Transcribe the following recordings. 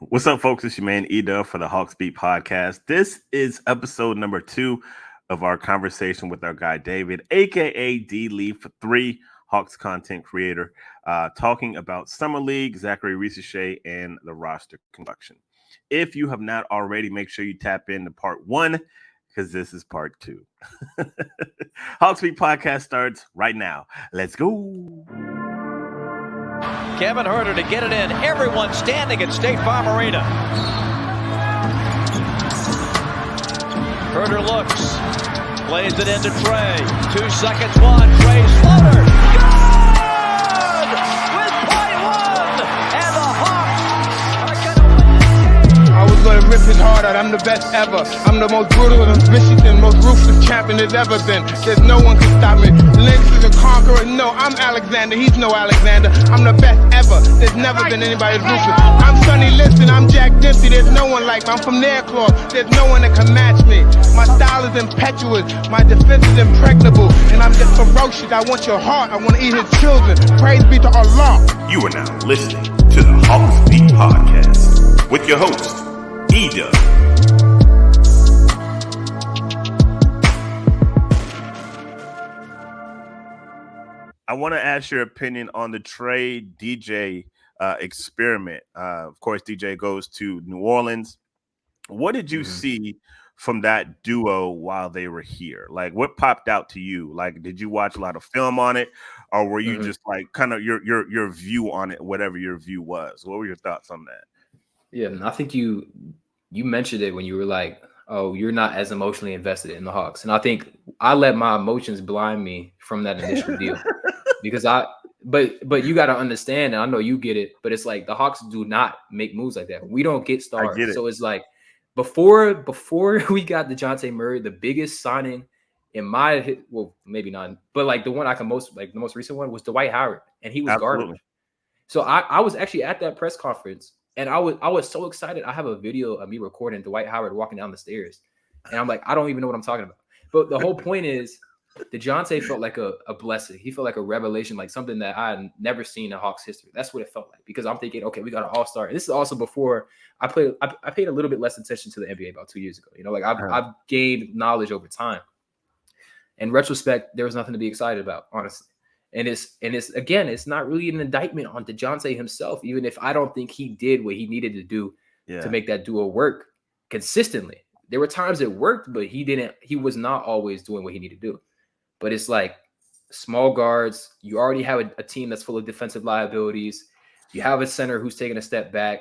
What's up, folks? It's your man Eda for the Hawksbeat Podcast. This is episode number 2 of our conversation with our guy David, aka D Lee for 3 Hawks content creator, talking about Summer League, Zachary Risacher, and the roster construction. If you have not already, make sure you tap into part 1 because this is part 2. Hawksbeat Podcast starts right now. Let's go. Kevin Herter to get it in. Everyone standing at State Farm Arena. Herter looks. Plays it into Trey. 2 seconds, one. Trey's floater. Good! With .1! And the Hawks are going to win this game. I was going to rip his heart out. I'm the best ever. I'm the most brutal and vicious and most ruthless champion there's ever been. There's no one can stop me. Lynx is a conqueror. No, I'm Alexander. He's no Alexander. I'm the best ever. There's never been anybody as ruthless. I'm Sonny Liston. I'm Jack Dempsey. There's no one like me. I'm from Nairclaw. There's no one that can match me. My style is impetuous. My defense is impregnable. And I'm just ferocious. I want your heart. I want to eat his children. Praise be to Allah. You are now listening to the Hawksbeat Podcast with your host, Eda. I want to ask your opinion on the Trey DJ experiment. Of course, DJ goes to New Orleans. What did you see from that duo while they were here? Like, what popped out to you? Like, did you watch a lot of film on it, or were you just like kind of your view on it, whatever your view was? What were your thoughts on that? Yeah, I think you mentioned it when you were like, oh, you're not as emotionally invested in the Hawks. And I think I let my emotions blind me from that initial deal. Because but you got to understand, and I know you get it, but it's like the Hawks do not make moves like that. We don't get stars. So it's like before we got DeJounte Murray, the biggest signing in my, well, maybe not, but like the one I can most, like the most recent one was Dwight Howard, and he was garbage. So I was actually at that press conference, and I was so excited. I have a video of me recording Dwight Howard walking down the stairs, and I'm like, I don't even know what I'm talking about. But the whole point is, DeJounte felt like a blessing. He felt like a revelation, like something that I had never seen in Hawks history. That's what it felt like, because I'm thinking, okay, we got an all-star. And this is also before I paid a little bit less attention to the NBA about 2 years ago. You know, like I've gained knowledge over time. In retrospect, there was nothing to be excited about, honestly. And it's again, it's not really an indictment on DeJounte himself, even if I don't think he did what he needed to do to make that duo work consistently. There were times it worked, but he was not always doing what he needed to do. But it's like small guards. You already have a team that's full of defensive liabilities. You have a center who's taking a step back.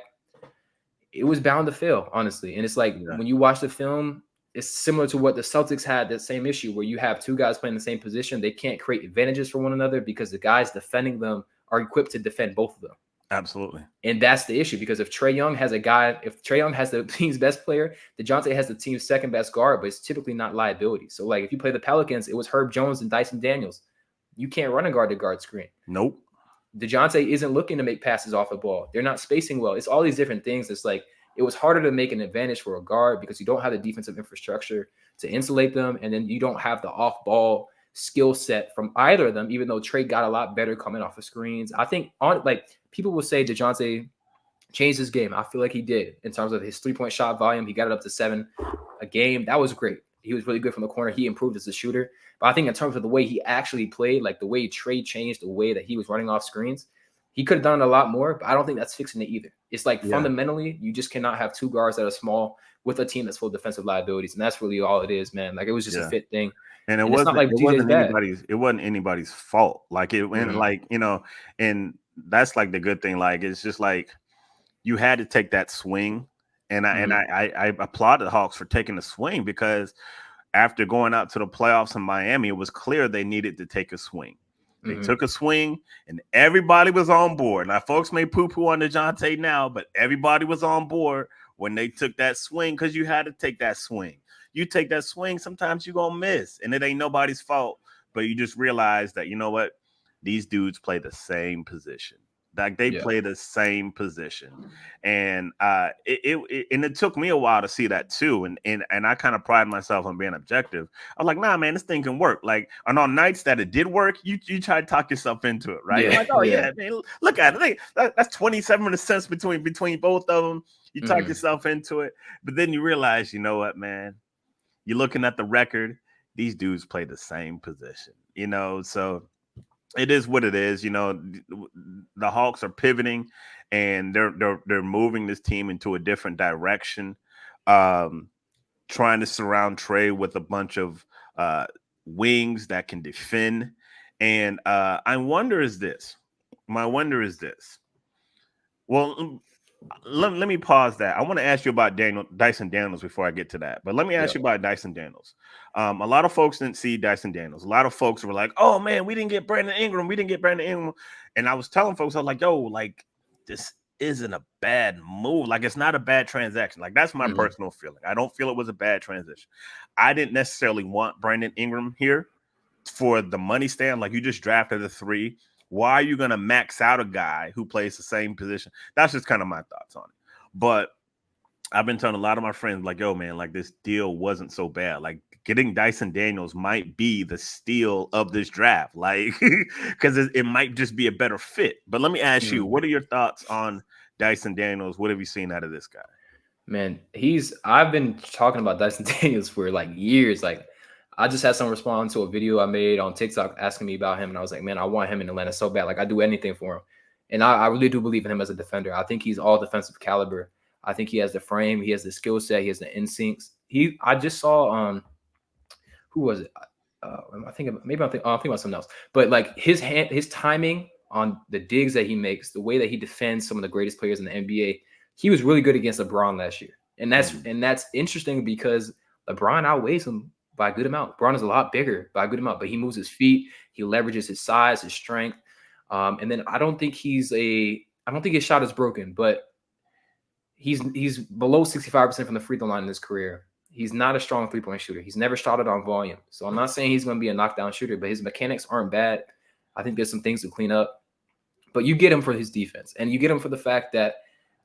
It was bound to fail, honestly. And it's like when you watch the film, it's similar to what the Celtics had, that same issue where you have two guys playing the same position. They can't create advantages for one another because the guys defending them are equipped to defend both of them. Absolutely. And that's the issue, because if Trae Young has the team's best player, DeJounte has the team's second best guard, but it's typically not liability. So like if you play the Pelicans, it was Herb Jones and Dyson Daniels. You can't run a guard-to-guard screen. Nope. DeJounte isn't looking to make passes off the ball. They're not spacing well. It's all these different things. It's like it was harder to make an advantage for a guard because you don't have the defensive infrastructure to insulate them, and then you don't have the off-ball skill set from either of them, even though Trey got a lot better coming off of screens. I think people will say DeJounte changed his game. I feel like he did in terms of his three-point shot volume. He got it up to 7 a game. That was great. He was really good from the corner. He improved as a shooter. But I think in terms of the way he actually played, like the way Trey changed the way that he was running off screens, he could have done a lot more, but I don't think that's fixing it either. It's like fundamentally, you just cannot have two guards that are small with a team that's full of defensive liabilities. And that's really all it is, man. Like it was just a fit thing. And it wasn't anybody's fault. Like it and like, you know, and that's like the good thing. Like it's just like you had to take that swing. And I applaud the Hawks for taking the swing, because after going out to the playoffs in Miami, it was clear they needed to take a swing. They took a swing and everybody was on board. Now, folks may poo-poo on DeJounte now, but everybody was on board when they took that swing, because you had to take that swing. You take that swing, sometimes you're going to miss, and it ain't nobody's fault. But you just realize that, you know what? These dudes play the same position. Like they play the same position, and it took me a while to see that too. And I kind of pride myself on being objective. I was like, nah, man, this thing can work. Like, and on nights that it did work, you try to talk yourself into it, right? You're like, oh yeah, man, look at it. That's 27% between both of them. You talk yourself into it, but then you realize, you know what, man? You're looking at the record. These dudes play the same position, so it is what it is. The Hawks are pivoting and they're moving this team into a different direction, trying to surround Trey with a bunch of wings that can defend. And my wonder is this. Well, let me pause that. I want to ask you about Dyson Daniels before I get to that. But let me ask you about Dyson Daniels. A lot of folks didn't see Dyson Daniels. A lot of folks were like, oh, man, we didn't get Brandon Ingram. And I was telling folks, I was like, yo, like, this isn't a bad move. Like, it's not a bad transaction. Like, that's my personal feeling. I don't feel it was a bad transition. I didn't necessarily want Brandon Ingram here for the money stand. Like, you just drafted a 3. Why are you going to max out a guy who plays the same position? That's just kind of my thoughts on it. But I've been telling a lot of my friends, like, yo, man, like this deal wasn't so bad. Like getting Dyson Daniels might be the steal of this draft. Like, because it might just be a better fit. But let me ask you, what are your thoughts on Dyson Daniels? What have you seen out of this guy? Man, I've been talking about Dyson Daniels for like years. Like, I just had someone respond to a video I made on TikTok asking me about him. And I was like, man, I want him in Atlanta so bad. Like, I do anything for him. And I really do believe in him as a defender. I think he's all defensive caliber. I think he has the frame. He has the skill set. He has the instincts. I just saw, who was it? I'm thinking about something else. But like his timing on the digs that he makes, the way that he defends some of the greatest players in the NBA, he was really good against LeBron last year. And that's interesting because LeBron outweighs him by a good amount. LeBron is a lot bigger by a good amount, but he moves his feet. He leverages his size, his strength. And then I don't think his shot is broken, but he's below 65% from the free throw line in his career. He's not a strong 3-point shooter. He's never shot it on volume. So I'm not saying he's going to be a knockdown shooter, but his mechanics aren't bad. I think there's some things to clean up. But you get him for his defense, and you get him for the fact that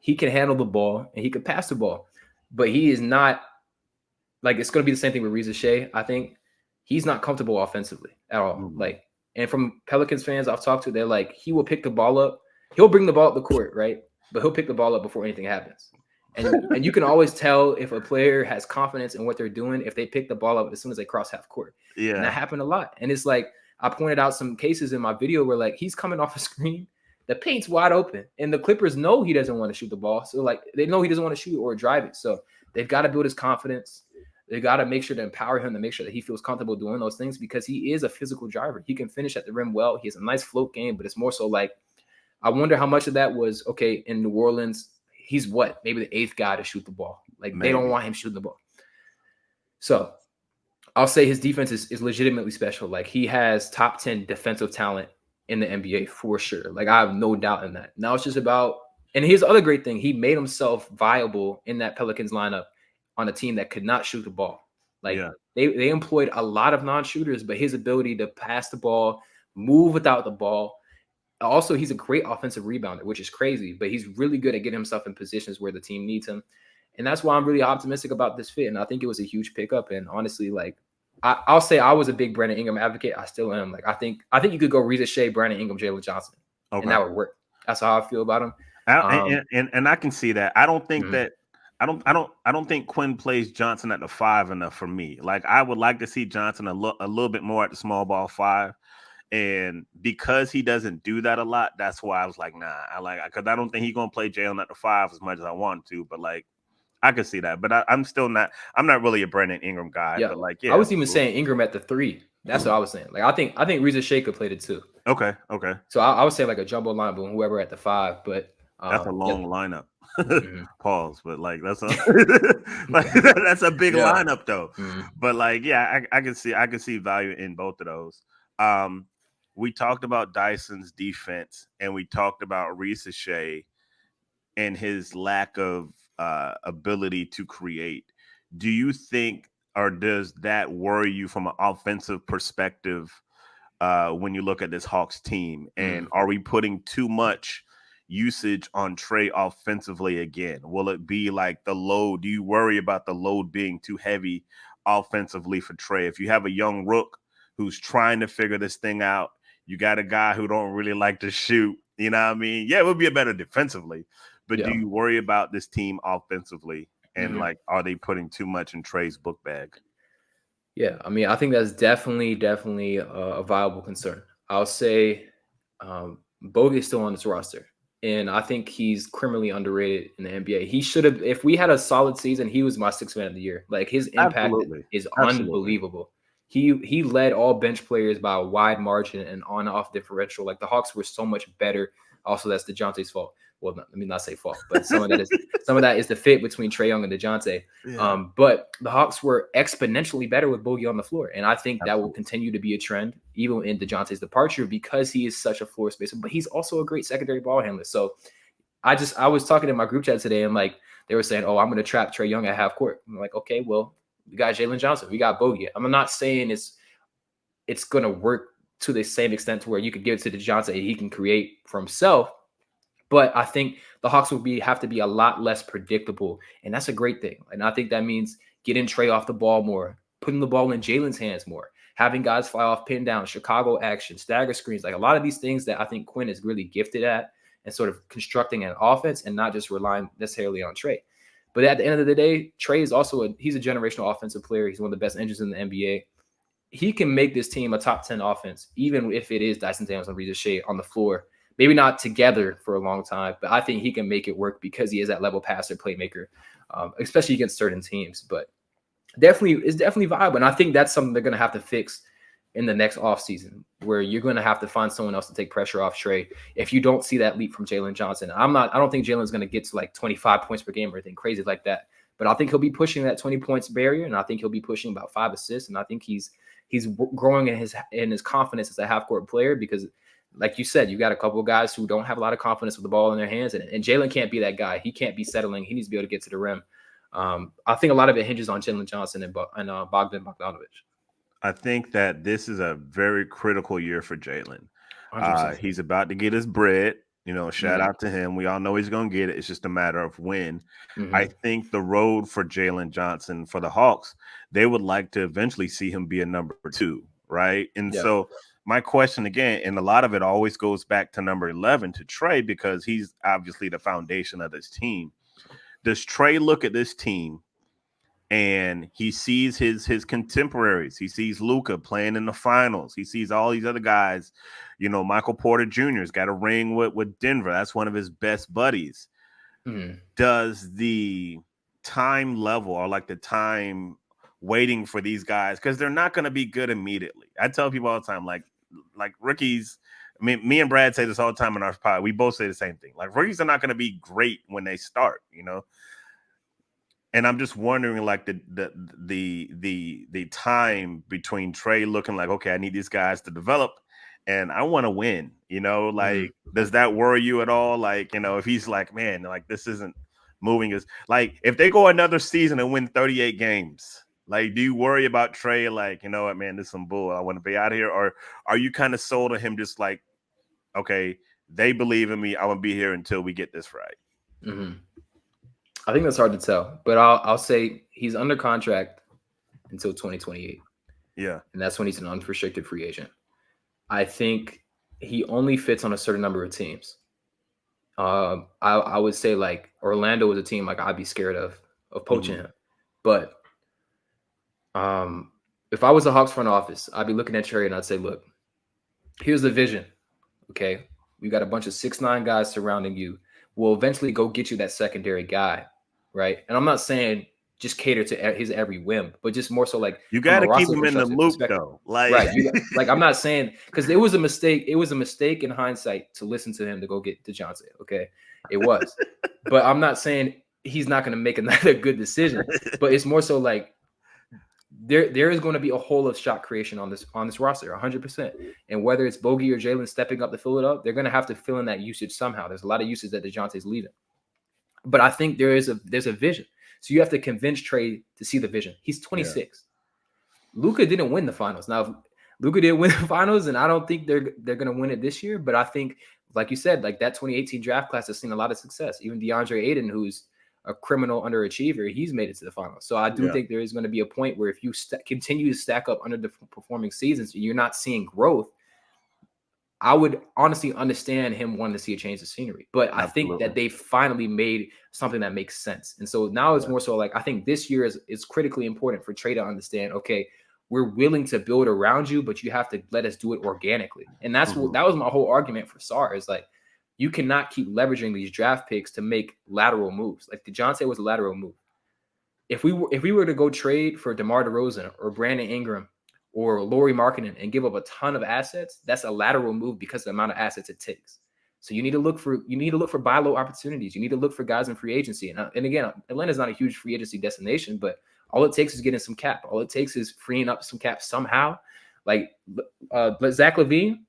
he can handle the ball and he can pass the ball. But he is not – like, it's going to be the same thing with Risacher. I think he's not comfortable offensively at all. Like, and from Pelicans fans I've talked to, they're like, he will pick the ball up. He'll bring the ball up the court, right? But he'll pick the ball up before anything happens. And you can always tell if a player has confidence in what they're doing if they pick the ball up as soon as they cross half court. Yeah. And that happened a lot. And it's like, I pointed out some cases in my video where, like, he's coming off a screen, the paint's wide open, and the Clippers know he doesn't want to shoot the ball. So, like, they know he doesn't want to shoot or drive it. So they've got to build his confidence. They got to make sure to empower him to make sure that he feels comfortable doing those things because he is a physical driver. He can finish at the rim well. He has a nice float game, but it's more so like, I wonder how much of that was, okay, in New Orleans, he's maybe the 8th guy to shoot the ball. Like, maybe. They don't want him shooting the ball. So I'll say his defense is legitimately special. Like, he has top 10 defensive talent in the NBA for sure. Like, I have no doubt in that. Now it's just about, and here's the other great thing. He made himself viable in that Pelicans lineup on a team that could not shoot the ball. Like, they employed a lot of non-shooters, but his ability to pass the ball, move without the ball. Also, he's a great offensive rebounder, which is crazy, but he's really good at getting himself in positions where the team needs him. And that's why I'm really optimistic about this fit. And I think it was a huge pickup. And honestly, like, I'll say I was a big Brandon Ingram advocate. I still am. Like, I think you could go Risacher, Brandon Ingram, Jalen Johnson, and that would work. That's how I feel about him. And I can see that. I don't think that. I don't think Quinn plays Johnson at the 5 enough for me. Like, I would like to see Johnson a little bit more at the small ball 5. And because he doesn't do that a lot, that's why I was like, nah, because I don't think he's going to play Jalen at the 5 as much as I want to, but like, I could see that, but I'm not really a Brandon Ingram guy, but like, yeah. I was even saying Ingram at the 3. That's what I was saying. Like, I think Risacher could play the 2. Okay. So I would say like a jumbo lineup and whoever at the 5, but that's a long lineup. Pause, but like that's a that's a big lineup though. But like, yeah, I can see value in both of those. We talked about Dyson's defense, and we talked about Risacher and his lack of ability to create. Do you think, or does that worry you from an offensive perspective when you look at this Hawks team? And are we putting too much usage on Trey offensively again? Will it be like the load? Do you worry about the load being too heavy offensively for Trey? If you have a young rook who's trying to figure this thing out, you got a guy who don't really like to shoot. You know what I mean? Yeah, it would be a better defensively, but do you worry about this team offensively? And like, are they putting too much in Trey's book bag? Yeah, I mean, I think that's definitely a viable concern. I'll say Bogey is still on this roster, and I think he's criminally underrated in the NBA. He should have, if we had a solid season, he was my sixth man of the year. Like, his impact is unbelievable. He led all bench players by a wide margin and on-off differential. Like, the Hawks were so much better. Also, that's DeJounte's fault. Well, let me not say fault, but some of that is the fit between Trae Young and DeJounte. Yeah. But the Hawks were exponentially better with Bogey on the floor, and I think that will continue to be a trend even in DeJounte's departure because he is such a floor spacer. But he's also a great secondary ball handler. So I was talking in my group chat today, and like they were saying, "Oh, I'm going to trap Trae Young at half court." I'm like, "Okay, well, we got Jalen Johnson, we got Bogey." I'm not saying it's going to work to the same extent to where you could give it to DeJounte and he can create for himself. But I think the Hawks will have to be a lot less predictable, and that's a great thing. And I think that means getting Trae off the ball more, putting the ball in Jalen's hands more, having guys fly off pin down, Chicago action, stagger screens, like a lot of these things that I think Quinn is really gifted at and sort of constructing an offense and not just relying necessarily on Trae. But at the end of the day, Trae is also he's a generational offensive player. He's one of the best engines in the NBA. He can make this team a top 10 offense, even if it is Dyson Daniels and Risacher on the floor. Maybe not together for a long time, but I think he can make it work because he is that level passer, playmaker, especially against certain teams. But it's definitely viable. And I think that's something they're going to have to fix in the next offseason, where you're going to have to find someone else to take pressure off Trae if you don't see that leap from Jalen Johnson. I don't think Jalen's going to get to like 25 points per game or anything crazy like that. But I think he'll be pushing that 20 points barrier, and I think he'll be pushing about 5 assists. And I think he's growing in his confidence as a half-court player because, like you said, you got a couple of guys who don't have a lot of confidence with the ball in their hands, and Jalen can't be that guy. He can't be settling. He needs to be able to get to the rim. I think a lot of it hinges on Jalen Johnson and Bogdan Bogdanović. I think that this is a very critical year for Jalen. He's about to get his bread. Shout out to him. We all know he's going to get it. It's just a matter of when. I think the road for Jalen Johnson for the Hawks, they would like to eventually see him be a number 2, right? And so my question again, and a lot of it always goes back to number 11, to Trae, because he's obviously the foundation of this team. Does Trae look at this team and he sees his contemporaries? He sees Luka playing in the finals. He sees all these other guys. Michael Porter Jr.'s got a ring with Denver. That's one of his best buddies. Does the time level, or like the time waiting for these guys, because they're not going to be good immediately. I tell people all the time, like rookies. I mean, me and Brad say this all the time in our pod. We both say the same thing. Like, rookies are not going to be great when they start, And I'm just wondering, like, the time between Trae looking like, okay, I need these guys to develop, and I want to win. Does that worry you at all? Like, if he's like, man, like, this isn't moving as, like, if they go another season and win 38 games. Like, do you worry about Trae? Like, you know what, man, this is some bull. I want to be out of here. Or are you kind of sold on him just like, okay, they believe in me. I want to be here until we get this right? I think that's hard to tell. But I'll say he's under contract until 2028. Yeah. And that's when he's an unrestricted free agent. I think he only fits on a certain number of teams. I would say, like, Orlando is a team like I'd be scared of poaching him. But if I was the Hawks front office, I'd be looking at Trae and I'd say, look, here's the vision. Okay, we got a bunch of 6'9" guys surrounding you. We'll eventually go get you that secondary guy, right? And I'm not saying just cater to his every whim, but just more so like you got to keep him in the loop, though. Like, right? Like, I'm not saying, because it was a mistake. It was a mistake in hindsight to listen to him to go get DeJounte. Okay, it was, but I'm not saying he's not going to make another good decision. But it's more so like, there is going to be a hole of shot creation on this roster, 100%. And whether it's Bogey or Jalen stepping up to fill it up, they're going to have to fill in that usage somehow. There's a lot of usage that DeJounte's leaving. But I think there's a vision. So you have to convince Trae to see the vision. He's 26. Yeah. Luka didn't win the finals. Now, Luka didn't win the finals, and I don't think they're going to win it this year. But I think like you said, like that 2018 draft class has seen a lot of success. Even DeAndre Ayton, who's a criminal underachiever, he's made it to the finals. So I do think there is going to be a point where if you continue to stack up underperforming seasons, you're not seeing growth. I would honestly understand him wanting to see a change of scenery, but I think that they finally made something that makes sense. And so now it's more so like, I think this year is critically important for Trey to understand, okay, we're willing to build around you, but you have to let us do it organically. And that's what, that was my whole argument for Sarr, is like, you cannot keep leveraging these draft picks to make lateral moves. Like DeJounte was a lateral move. If we were to go trade for DeMar DeRozan or Brandon Ingram or Lauri Markkanen and give up a ton of assets, that's a lateral move because of the amount of assets it takes. So you need to look for buy low opportunities. You need to look for guys in free agency. And again, Atlanta's not a huge free agency destination, but all it takes is getting some cap. All it takes is freeing up some cap somehow. Like Zach LaVine,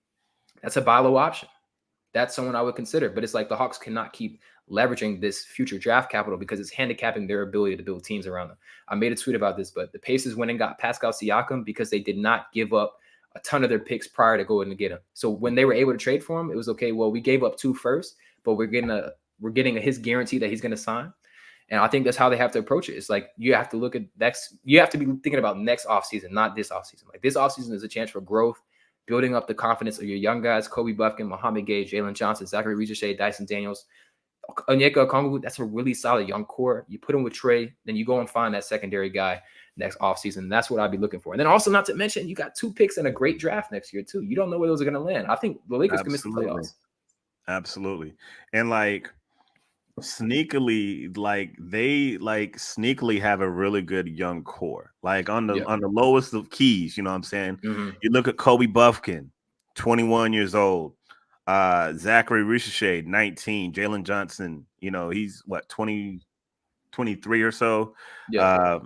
that's a buy low option. That's someone I would consider. But it's like the Hawks cannot keep leveraging this future draft capital because it's handicapping their ability to build teams around them. I made a tweet about this, but the Pacers went and got Pascal Siakam because they did not give up a ton of their picks prior to going to get him. So when they were able to trade for him, it was okay. Well, we gave up 2 firsts, but we're getting his guarantee that he's going to sign. And I think that's how they have to approach it. It's like you have to look at you have to be thinking about next offseason, not this offseason. Like this offseason is a chance for growth, building up the confidence of your young guys, Kobe Buffkin, Mohamed Gay, Jalen Johnson, Zachary Risacher, Dyson Daniels, Onyeka Okongwu. That's a really solid young core. You put him with Trey, then you go and find that secondary guy next offseason. That's what I'd be looking for. And then also, not to mention, you got 2 picks and a great draft next year too. You don't know where those are going to land. I think the Lakers can miss the playoffs. Absolutely. And like sneakily, like they like sneakily have a really good young core. Like on the lowest of keys, you know what I'm saying? Mm-hmm. You look at Kobe Buffkin, 21 years old. Zachary Risacher, 19. Jalen Johnson, you know, he's what, 23 or so. Yeah.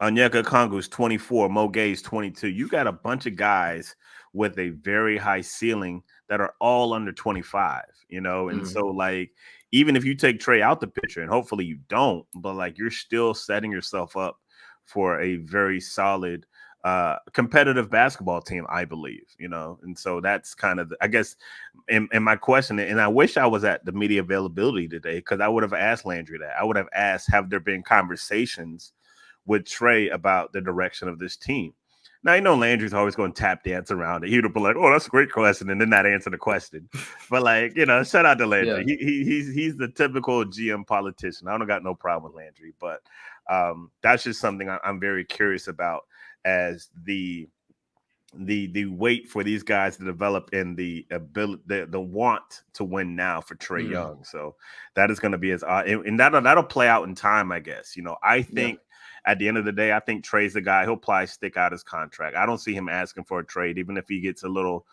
Onyeka Okongwu's 24. Mo Gay's 22. You got a bunch of guys with a very high ceiling that are all under 25, you know? And so like, even if you take Trey out the picture, and hopefully you don't, but like you're still setting yourself up for a very solid competitive basketball team, I believe, you know. And so that's kind of, I guess, and my question, and I wish I was at the media availability today, because I would have asked Landry that. I would have asked, have there been conversations with Trey about the direction of this team? Now, you know, Landry's always going to tap dance around it. He would be like, oh, that's a great question, and then not answer the question. But like, you know, shout out to Landry. Yeah. He's the typical GM politician. I don't got no problem with Landry, but that's just something I'm very curious about, as the wait for these guys to develop and the ability, the want to win now for Trey Young. So that is going to be and that'll play out in time, I guess. You know, I think at the end of the day, I think Trey's the guy. He'll probably stick out his contract. I don't see him asking for a trade, even if he gets a little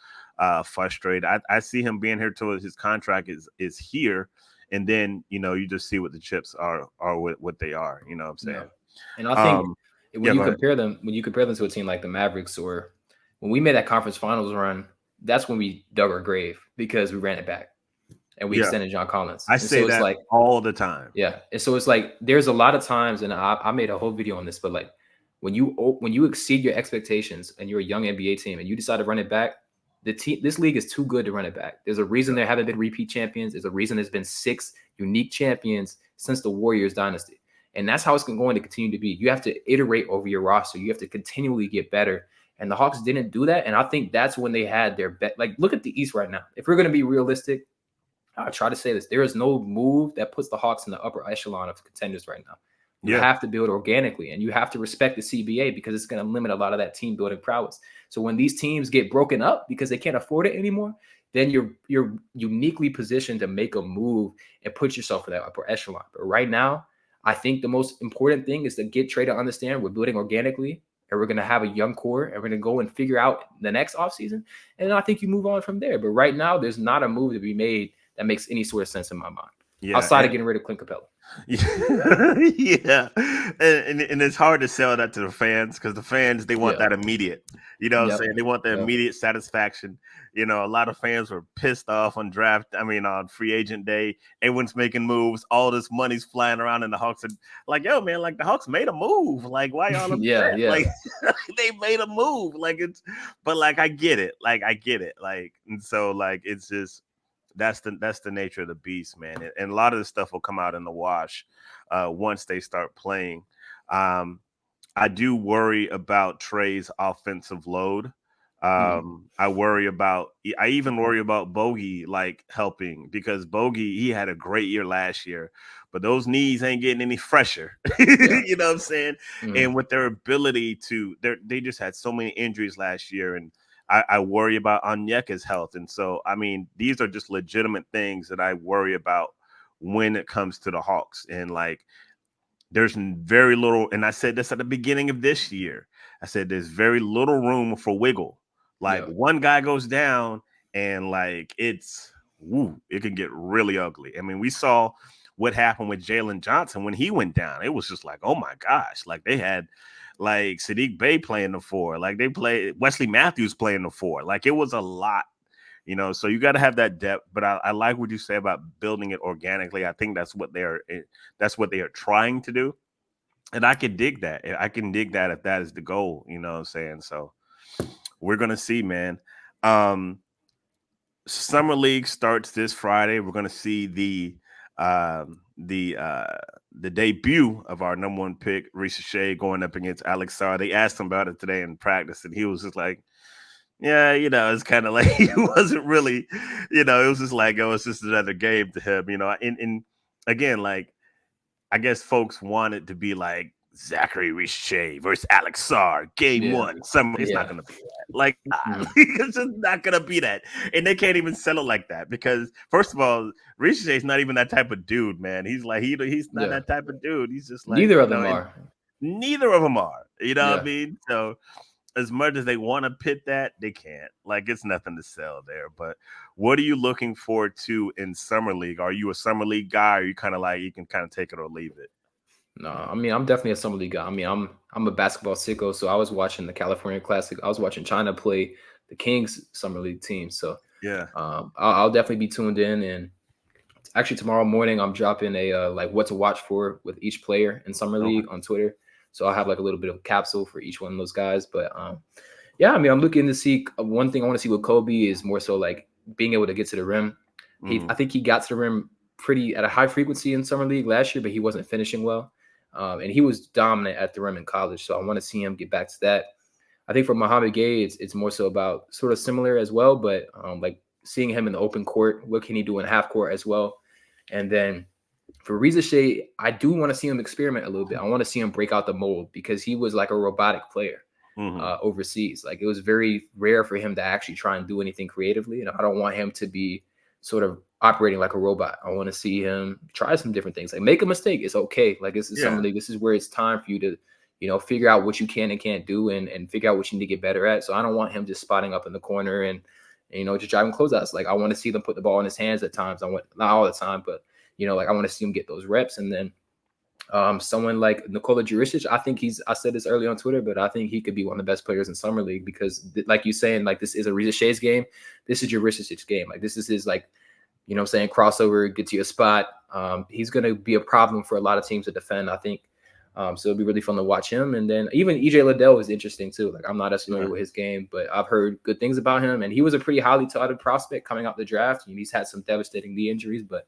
frustrated. I see him being here till his contract is here, and then, you know, you just see what the chips are what they are. You know what I'm saying? Yeah. And I think when you compare them to a team like the Mavericks, or when we made that conference finals run, that's when we dug our grave because we ran it back and we extended John Collins. I say that like all the time. Yeah. And so it's like, there's a lot of times, and I made a whole video on this, but like when you exceed your expectations and you're a young NBA team and you decide to run it back, this league is too good to run it back. There's a reason there haven't been repeat champions. There's a reason there's been 6 unique champions since the Warriors dynasty. And that's how it's going to continue to be. You have to iterate over your roster. You have to continually get better. And the Hawks didn't do that. And I think that's when they had their bet. Like, look at the East right now. If we're going to be realistic, I try to say this. There is no move that puts the Hawks in the upper echelon of contenders right now. You have to build organically, and you have to respect the CBA because it's going to limit a lot of that team building prowess. So when these teams get broken up because they can't afford it anymore, then you're uniquely positioned to make a move and put yourself in that upper echelon. But right now, I think the most important thing is to get Trey to understand we're building organically, and we're going to have a young core, and we're going to go and figure out the next offseason. And I think you move on from there. But right now, there's not a move to be made that makes any sort of sense in my mind. Outside of getting rid of Clint Capella. Yeah. And it's hard to sell that to the fans, because the fans, they want that immediate. You know what I'm saying? They want the immediate satisfaction. You know, a lot of fans were pissed off on on free agent day. Everyone's making moves. All this money's flying around, and the Hawks are like, yo, man, like the Hawks made a move. Like, why y'all upset? Like, they made a move. Like, but like, I get it. Like, and so like, it's just, that's the nature of the beast, man. And a lot of this stuff will come out in the wash once they start playing. I do worry about Trey's offensive load. I even worry about Bogey like helping, because Bogey, he had a great year last year, but those knees ain't getting any fresher. You know what I'm saying? And with their ability to, they just had so many injuries last year, and I worry about Onyeka's health. And so, I mean, these are just legitimate things that I worry about when it comes to the Hawks. And like, there's very little, and I said this at the beginning of this year, I said there's very little room for wiggle. Like one guy goes down and like it can get really ugly. I mean, we saw what happened with Jalen Johnson when he went down. It was just like, oh my gosh, like they had like Sadiq Bey playing the 4, like they played Wesley Matthews playing the 4. Like it was a lot, so you got to have that depth. But I like what you say about building it organically. I think that's what they are trying to do. And I can dig that. I can dig that if that is the goal, you know what I'm saying? So we're going to see, man. Summer League starts this Friday. We're going to see the debut of our number 1 pick, Risacher, going up against Alex Sarr. They asked him about it today in practice, and he was just like, yeah, it's kind of like he wasn't really, it was just like, oh, it's just another game to him, and again, like, I guess folks want it to be like Zachary Risacher versus Alex Sarr, game 1. It's not going to be that. Like, it's just not going to be that. And they can't even sell it like that because, first of all, Risacher is not even that type of dude, man. He's like, he's not that type of dude. He's just like, neither of them are. Neither of them are. You know what I mean? So, as much as they want to pit that, they can't. Like, it's nothing to sell there. But what are you looking forward to in Summer League? Are you a Summer League guy, or are you kind of like you can kind of take it or leave it? No, I mean, I'm definitely a Summer League guy. I mean, I'm a basketball sicko, so I was watching the California Classic. I was watching China play the Kings Summer League team. So yeah, I'll definitely be tuned in. And actually, tomorrow morning I'm dropping a like what to watch for with each player in Summer League on Twitter. So I'll have like a little bit of a capsule for each one of those guys. But yeah, I mean, I'm looking to see one thing I want to see with Kobe is more so like being able to get to the rim. I think he got to the rim pretty at a high frequency in Summer League last year, but he wasn't finishing well. And he was dominant at the rim in college. So I want to see him get back to that. I think for Mohamed Gay, it's more so about sort of similar as well, but like seeing him in the open court, what can he do in half court as well? And then for Risacher, I do want to see him experiment a little bit. I want to see him break out the mold because he was like a robotic player overseas. Like it was very rare for him to actually try and do anything creatively. And I don't want him to be sort of operating like a robot. I want to see him try some different things. Like make a mistake. It's okay. Like this is something, this is where it's time for you to, figure out what you can and can't do and figure out what you need to get better at. So I don't want him just spotting up in the corner and just driving closeouts. Like I want to see them put the ball in his hands at times. Not all the time, but like I want to see him get those reps. And then someone like Nikola Jurisic, I said this early on Twitter, but I think he could be one of the best players in Summer League because like you're saying, like this is a Risacher's game. This is Jurisic's game. Like this is his like, crossover, get to your spot. He's going to be a problem for a lot of teams to defend, I think. So it'll be really fun to watch him. And then even EJ Liddell is interesting too. Like I'm not as familiar with his game, but I've heard good things about him. And he was a pretty highly touted prospect coming out the draft. He's had some devastating knee injuries, but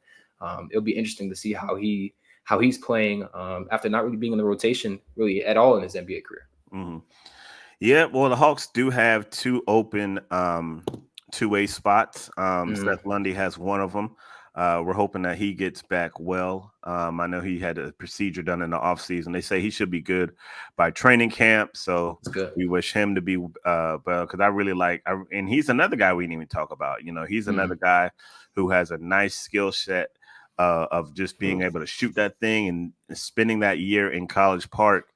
it'll be interesting to see how he's playing after not really being in the rotation really at all in his NBA career. Mm-hmm. Yeah, well, the Hawks do have 2 open two-way spots. Seth Lundy has one of them. We're hoping that he gets back well. I know he had a procedure done in the offseason. They say he should be good by training camp. So we wish him to be well, because I really and he's another guy we didn't even talk about. He's another guy who has a nice skill set of just being able to shoot that thing and spending that year in College Park.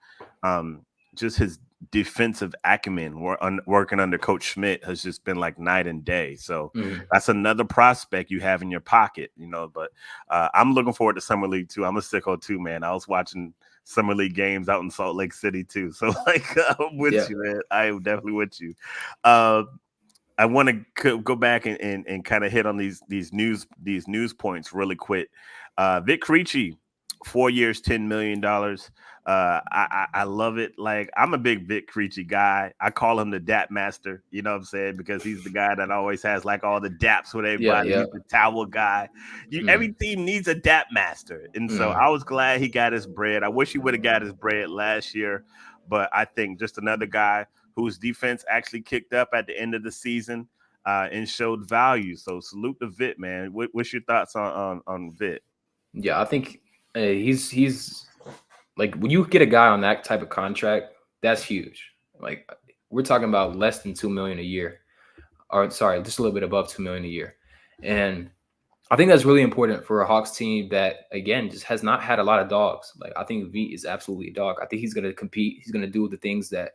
Just his defensive acumen working under Coach Schmidt has just been like night and day. So that's another prospect you have in your pocket, but I'm looking forward to Summer League too. I'm a sicko too, man. I was watching Summer League games out in Salt Lake City too. So like I'm with you, man. I am definitely with you. I want to go back and kind of hit on these news points really quick. Vic Krejci 4 years, $10 million. I love it. Like, I'm a big Vic Krejci guy. I call him the dap master. You know what I'm saying? Because he's the guy that always has like all the daps with everybody. He's the towel guy. Every team needs a dap master, and so I was glad he got his bread. I wish he would have got his bread last year, but I think just another guy whose defense actually kicked up at the end of the season and showed value. So salute to Vic, man. What's your thoughts on Vic? Yeah, I think he's like, when you get a guy on that type of contract, that's huge. Like, we're talking about less than $2 million a year, or sorry, just a little bit above $2 million a year. And I think that's really important for a Hawks team that, again, just has not had a lot of dogs. Like, I think V is absolutely a dog. I think he's going to compete. He's going to do the things that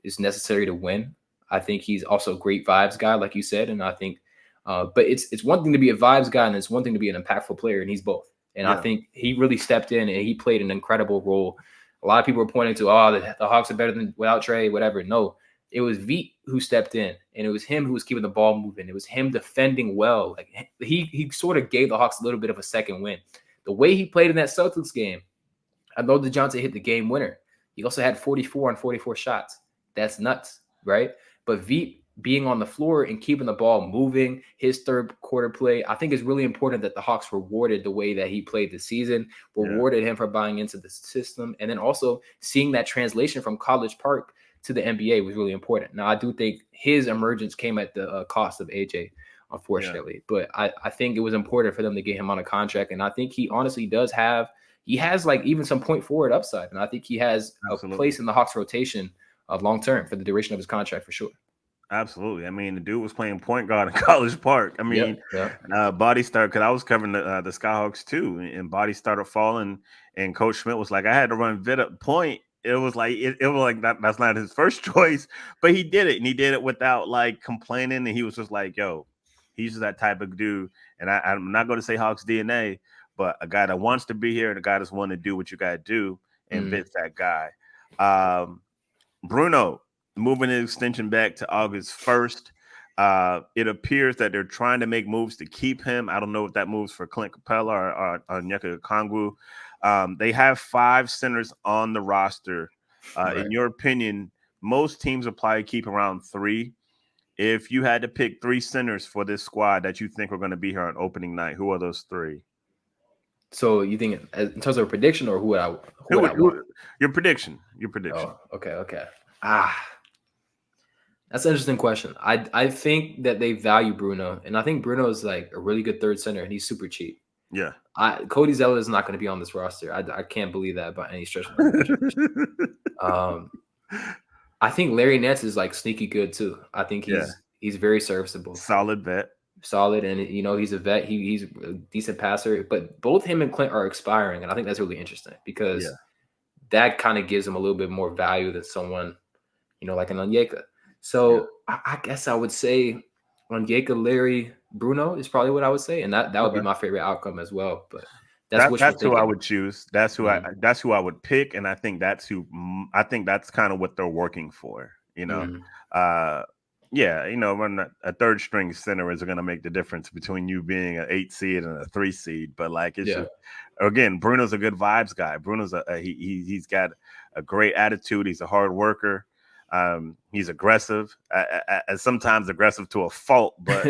is necessary to win. I think he's also a great vibes guy, like you said. And I think, but it's one thing to be a vibes guy, and it's one thing to be an impactful player, and he's both. And I think he really stepped in and he played an incredible role. A lot of people were pointing to, the Hawks are better than without Trey, whatever. No, it was Veet who stepped in, and it was him who was keeping the ball moving. It was him defending well. Like, he sort of gave the Hawks a little bit of a second win. The way he played in that Celtics game, I know DeJounte hit the game winner. He also had 44 on 44 shots. That's nuts, right? But Veet being on the floor and keeping the ball moving, his third quarter play, I think is really important that the Hawks rewarded the way that he played the season, rewarded him for buying into the system, and then also seeing that translation from College Park to the NBA was really important. Now, I do think his emergence came at the cost of AJ, unfortunately, but I think it was important for them to get him on a contract, and I think he honestly he has like even some point forward upside, and I think he has a place in the Hawks rotation long term for the duration of his contract for sure. Absolutely. I mean, the dude was playing point guard in College Park. I mean, body started, because I was covering the Skyhawks too, and body started falling, and Coach Schmidt was like, I had to run Vid up point. It was like that's not his first choice, but he did it, and he did it without like complaining, and he was just like, yo, he's just that type of dude. And I'm not going to say Hawks DNA, but a guy that wants to be here and a guy that's want to do what you got to do, and Vid's that guy. Bruno, moving the extension back to August 1st. It appears that they're trying to make moves to keep him. I don't know if that moves for Clint Capella or Onyeka Okongwu. They have 5 centers on the roster. In your opinion, most teams apply to keep around 3. If you had to pick 3 centers for this squad that you think are going to be here on opening night, who are those 3? So you think in terms of a prediction, or who I want? Your prediction. Oh, okay. That's an interesting question. I think that they value Bruno, and I think Bruno is like a really good third center, and he's super cheap. Yeah. Cody Zeller is not going to be on this roster. I can't believe that by any stretch of the imagination. I think Larry Nance is like sneaky good too. I think he's very serviceable. Solid vet. Solid, and he's a vet. He's a decent passer, but both him and Clint are expiring, and I think that's really interesting because that kind of gives him a little bit more value than someone, like an Onyeka. So I guess I would say Onyeka, Larry, Bruno is probably what I would say, and that would be my favorite outcome as well. But that's who I would choose. That's who I would pick, and I think that's kind of what they're working for. When a third string center is going to make the difference between you being an 8 seed and a 3 seed. But like, again, Bruno's a good vibes guy. Bruno's he's got a great attitude. He's a hard worker. He's aggressive, sometimes aggressive to a fault, but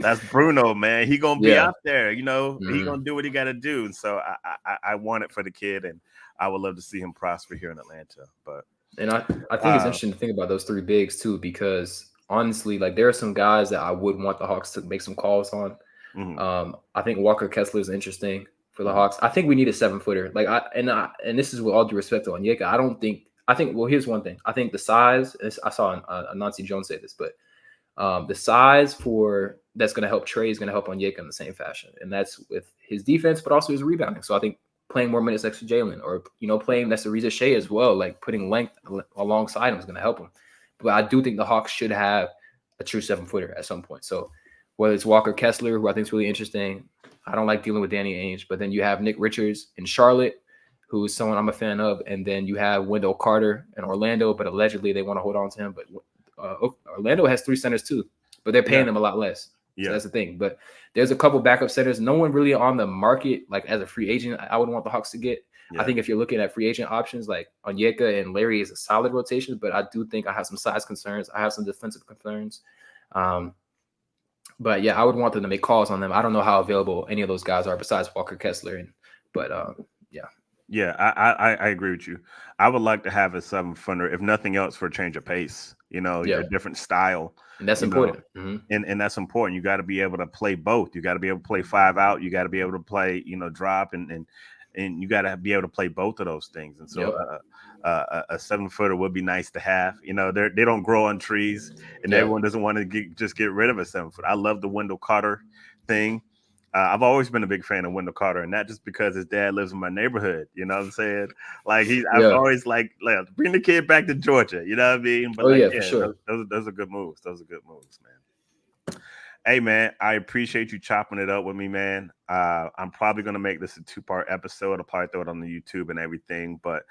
that's Bruno, man. He gonna be out there, he gonna do what he got to do. And so I want it for the kid, and I would love to see him prosper here in Atlanta. And I think it's interesting to think about those 3 bigs too, because honestly, like, there are some guys that I would want the Hawks to make some calls on. I think Walker Kessler is interesting for the Hawks. I think we need a 7-footer. Like, and this is with all due respect to Onyeka. Well, here's one thing. I think the size, I saw Anansi Jones say this, but the size that's going to help Trey is going to help Onyeka in the same fashion. And that's with his defense, but also his rebounding. So I think playing more minutes next to Jalen, or, playing next to Risacher as well, like putting length alongside him is going to help him. But I do think the Hawks should have a true 7-footer at some point. So whether it's Walker Kessler, who I think is really interesting, I don't like dealing with Danny Ainge, but then you have Nick Richards in Charlotte, who is someone I'm a fan of. And then you have Wendell Carter in Orlando, but allegedly they want to hold on to him. But Orlando has 3 centers too, but they're paying them a lot less. So that's the thing. But there's a couple backup centers. No one really on the market, like as a free agent, I would want the Hawks to get. Yeah. I think if you're looking at free agent options, like Onyeka and Larry is a solid rotation, but I do think I have some size concerns. I have some defensive concerns. But yeah, I would want them to make calls on them. I don't know how available any of those guys are besides Walker Kessler. Yeah, I agree with you. I would like to have a 7-footer, if nothing else, for a change of pace, a different style. And that's important. Mm-hmm. And that's important. You got to be able to play both. You got to be able to play 5 out. You got to be able to play, drop and you got to be able to play both of those things. And so a 7-footer would be nice to have. They don't grow on trees, and everyone doesn't want to just get rid of a 7-footer. I love the Wendell Carter thing. I've always been a big fan of Wendell Carter, and not just because his dad lives in my neighborhood. You know what I'm saying? Like I've always like bring the kid back to Georgia. You know what I mean? But for sure. Those are good moves. Those are good moves, man. Hey, man, I appreciate you chopping it up with me, man. I'm probably going to make this a 2-part episode. I'll probably throw it on the YouTube and everything. But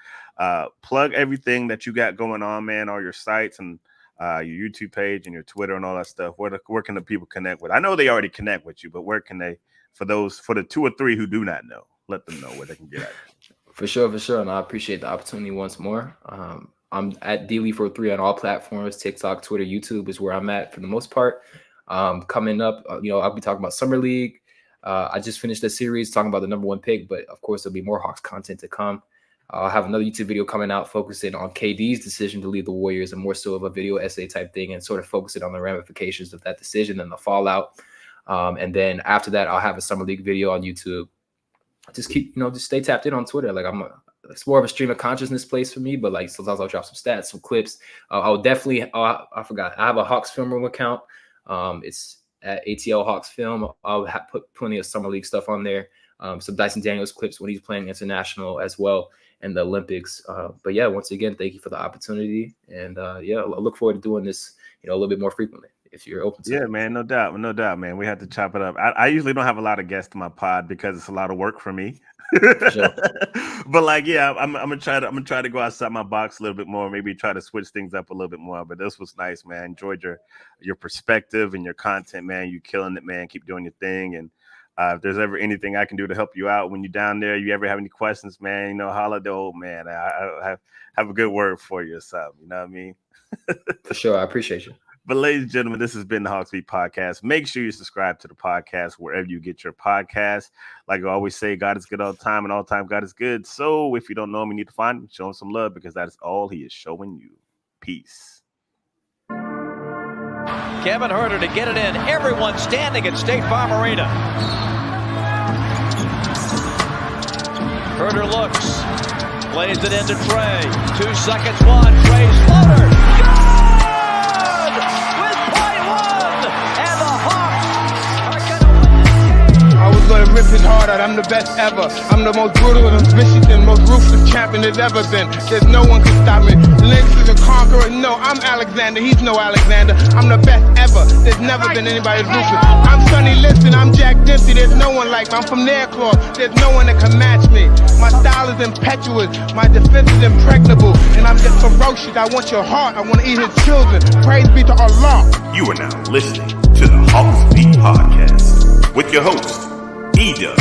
plug everything that you got going on, man, all your sites and your YouTube page and your Twitter and all that stuff. Where can the people connect with? I know they already connect with you, but where can they, for the 2 or 3 who do not know, let them know where they can get at you. For sure. And I appreciate the opportunity once more. I'm at DLeaf03 on all platforms. TikTok, Twitter, YouTube is where I'm at for the most part. Coming up, I'll be talking about Summer League. I just finished a series talking about the number 1 pick, but of course there'll be more Hawks content to come. I'll have another YouTube video coming out focusing on KD's decision to leave the Warriors and more so of a video essay type thing and sort of focusing on the ramifications of that decision and the fallout. And then after that, I'll have a Summer League video on YouTube. Just just stay tapped in on Twitter. Like it's more of a stream of consciousness place for me, but like sometimes I'll drop some stats, some clips. I'll definitely, I forgot, I have a Hawks Film Room account. It's at ATL Hawks Film. I'll put plenty of Summer League stuff on there. Some Dyson Daniels clips when he's playing international as well and the Olympics. But yeah, once again, thank you for the opportunity. And I look forward to doing this, a little bit more frequently if you're open to it. Yeah, man, no doubt, man. We have to chop it up. I usually don't have a lot of guests in my pod because it's a lot of work for me. Sure. But I'm gonna try to go outside my box a little bit more, maybe try to switch things up a little bit more. But this was nice, man. Enjoyed your perspective and your content, man. You killing it, man. Keep doing your thing. And if there's ever anything I can do to help you out when you're down there, you ever have any questions, man, holla at the old man. I have a good word for you or something. You know what I mean? For sure. I appreciate you. But ladies and gentlemen, this has been the Hawksbeat Podcast. Make sure you subscribe to the podcast wherever you get your podcast. Like I always say, God is good all the time, and all the time God is good. So if you don't know him, you need to find him, show him some love, because that is all he is showing you. Peace. Kevin Huerter to get it in. Everyone standing at State Farm Arena. Huerter looks. Plays it into Trey. 2 seconds, one. Trey's floater. Good! With .1! And the Hawks are going to win this game. I was going to rip his heart out. I'm the best ever. I'm the most brutal and vicious and most ruthless champion there's ever been. There's no one can stop me. Lynx is a conqueror. No, I'm Alexander. He's no Alexander. I'm the best ever. There's never been anybody as ruthless. I'm Sonny Liston. I'm Jack Dempsey. There's no one like me. I'm from Nairclaw. There's no one that can match me. My style is impetuous. My defense is impregnable. And I'm just ferocious. I want your heart. I want to eat his children. Praise be to Allah. You are now listening to the Hawksbeat Podcast with your host, Eda